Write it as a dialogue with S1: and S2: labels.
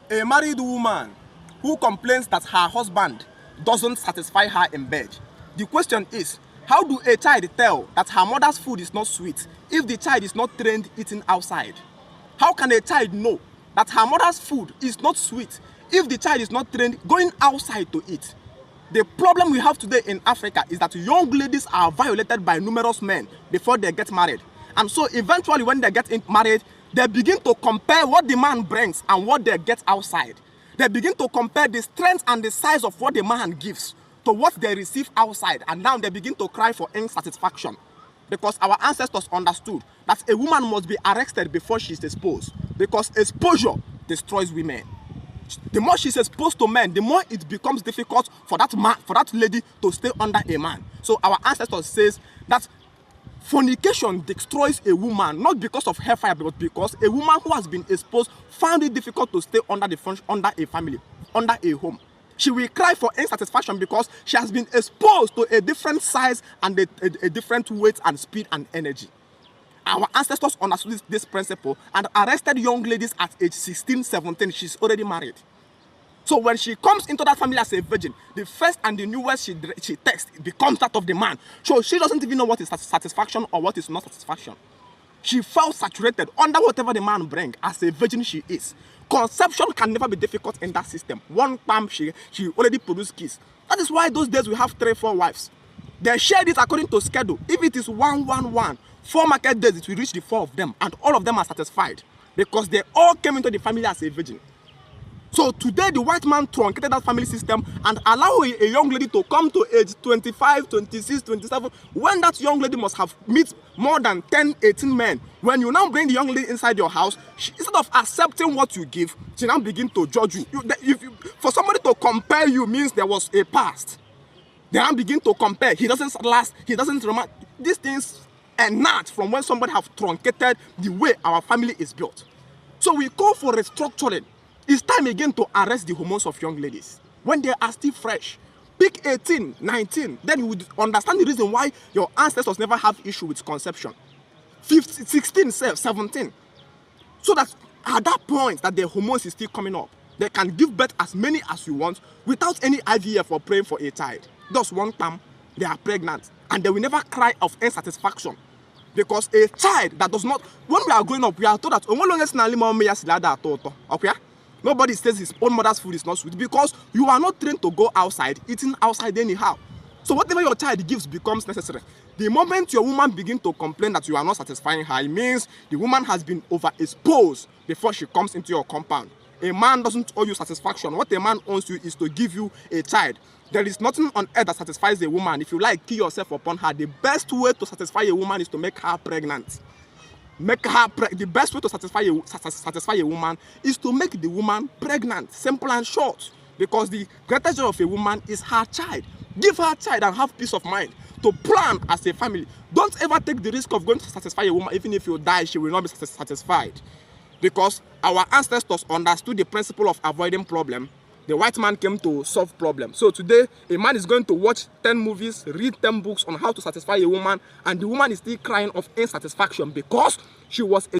S1: A married woman who complains that her husband doesn't satisfy her in bed. The question is, how do a child tell that her mother's food is not sweet if the child is not trained eating outside? How can a child know that her mother's food is not sweet if the child is not trained going outside to eat? The problem we have today in Africa is that young ladies are violated by numerous men before they get married. And so eventually when they get married, they begin to compare what the man brings and what they get outside. They begin to compare the strength and the size of what the man gives to what they receive outside. And now they begin to cry for insatisfaction. Because our ancestors understood that a woman must be arrested before she is exposed. Because exposure destroys women. The more she's exposed to men, the more it becomes difficult for that man, for that lady to stay under a man. So our ancestors says that fornication destroys a woman, not because of hellfire, but because a woman who has been exposed found it difficult to stay under a family, under a home. She will cry for insatisfaction because she has been exposed to a different size and a different weight and speed and energy. Our ancestors understood this principle and arrested young ladies at age 16, 17. She's already married. So when she comes into that family as a virgin, the first and the newest she takes becomes that of the man. So she doesn't even know what is satisfaction or what is not satisfaction. She felt saturated under whatever the man brings. As a virgin she is. Conception can never be difficult in that system. One palm she already produced kids. That is why those days we have 3, 4 wives. They share it according to schedule. If it is 1, 1, 1, 4 market days, it will reach the 4 of them, and all of them are satisfied because they all came into the family as a virgin. So today the white man truncated that family system and allow a young lady to come to age 25, 26, 27 when that young lady must have met more than 10, 18 men. When you now bring the young lady inside your house, instead of accepting what you give, she now begin to judge you. For somebody to compare you means there was a past. They now begin to compare. He doesn't last. He doesn't remember. These things emanate from when somebody have truncated the way our family is built. So we call for restructuring. It's time again to arrest the hormones of young ladies when they are still fresh. Pick 18, 19, then you would understand the reason why your ancestors never have issue with conception. 15, 16, 17. So that at that point that their hormones is still coming up, they can give birth as many as you want without any IVF or praying for a child. Thus one time they are pregnant and they will never cry of insatisfaction. Because a child that does not, when we are growing up, we are told that okay? Nobody says his own mother's food is not sweet because you are not trained to go outside, eating outside anyhow. So whatever your child gives becomes necessary. The moment your woman begins to complain that you are not satisfying her, it means the woman has been overexposed before she comes into your compound. A man doesn't owe you satisfaction. What a man owes you is to give you a child. There is nothing on earth that satisfies a woman. If you like, kill yourself upon her. The best way to satisfy a woman is to make her pregnant. The best way to satisfy a woman is to make the woman pregnant. Simple and short. Because the greatest joy of a woman is her child. Give her a child and have peace of mind to plan as a family. Don't ever take the risk of going to satisfy a woman. Even if you die, she will not be satisfied. Because our ancestors understood the principle of avoiding problem. The white man came to solve problems. So today, a man is going to watch 10 movies, read 10 books on how to satisfy a woman, and the woman is still crying of insatisfaction because she was a